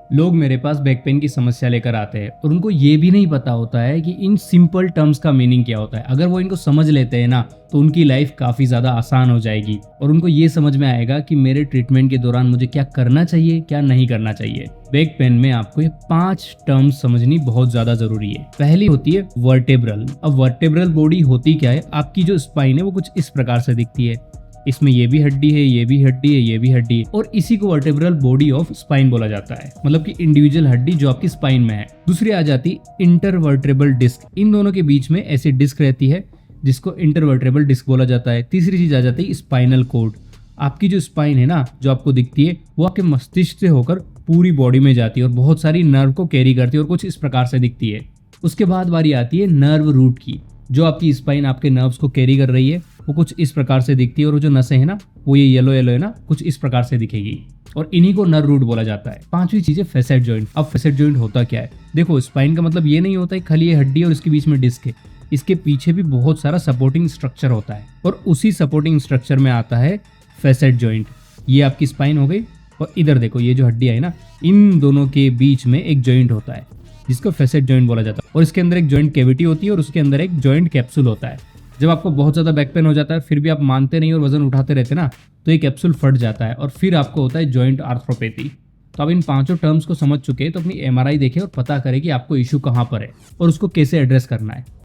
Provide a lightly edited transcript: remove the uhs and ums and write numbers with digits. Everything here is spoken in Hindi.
लोग मेरे पास बैक पेन की समस्या लेकर आते हैं और उनको ये भी नहीं पता होता है कि इन सिंपल टर्म्स का मीनिंग क्या होता है। अगर वो इनको समझ लेते हैं ना तो उनकी लाइफ काफ़ी ज़्यादा आसान हो जाएगी और उनको ये समझ में आएगा कि मेरे ट्रीटमेंट के दौरान मुझे क्या करना चाहिए, क्या नहीं करना चाहिए। बैक पेन में आपको ये 5 टर्म्स समझनी बहुत ज़्यादा ज़रूरी है। पहली होती है वर्टेब्रल। अब वर्टेब्रल बॉडी होती क्या है, आपकी जो स्पाइन है वो कुछ इस प्रकार से दिखती है। इसमें ये भी हड्डी है, ये भी हड्डी है, ये भी हड्डी है और इसी को वर्टेब्रल बॉडी ऑफ स्पाइन बोला जाता है, मतलब कि इंडिविजुअल हड्डी जो आपकी स्पाइन में है। दूसरी आ जाती इंटरवर्टेब्रल डिस्क। इन दोनों के बीच में ऐसी डिस्क रहती है जिसको इंटरवर्टेब्रल डिस्क बोला जाता है। तीसरी चीज आ जाती है स्पाइनल कोड। आपकी जो स्पाइन है ना, जो आपको दिखती है, वो आपके मस्तिष्क से होकर पूरी बॉडी में जाती है और बहुत सारी नर्व को कैरी करती है और कुछ इस प्रकार से दिखती है। उसके बाद बारी आती है नर्व रूट की। जो आपकी स्पाइन आपके नर्व्स को कैरी कर रही है वो कुछ इस प्रकार से दिखती है और वो जो नसें हैं ना, वो ये येलो येलो है ना, कुछ इस प्रकार से दिखेगी और इन्हीं को नर्व रूट बोला जाता है। पांचवी चीज है फैसेट जॉइंट। अब फैसेट जॉइंट होता क्या है, देखो स्पाइन का मतलब ये नहीं होता है खाली ये हड्डी और इसके बीच में डिस्क है। इसके पीछे भी बहुत सारा सपोर्टिंग स्ट्रक्चर होता है और उसी सपोर्टिंग स्ट्रक्चर में आता है फैसेट जॉइंट। ये आपकी स्पाइन हो गई और इधर देखो ये जो हड्डी है ना, इन दोनों के बीच में एक जॉइंट होता है जिसको फैसेट जॉइंट बोला जाता है और इसके अंदर एक जॉइंट कैविटी होती है और उसके अंदर एक जॉइंट कैप्सूल होता है। जब आपको बहुत ज़्यादा बैक पेन हो जाता है फिर भी आप मानते नहीं और वजन उठाते रहते ना, तो ये कैप्सूल फट जाता है और फिर आपको होता है जॉइंट आर्थ्रोपैथी। तो आप इन पांचों टर्म्स को समझ चुके हैं तो अपनी एमआरआई देखें और पता करें कि आपको इशू कहाँ पर है और उसको कैसे एड्रेस करना है।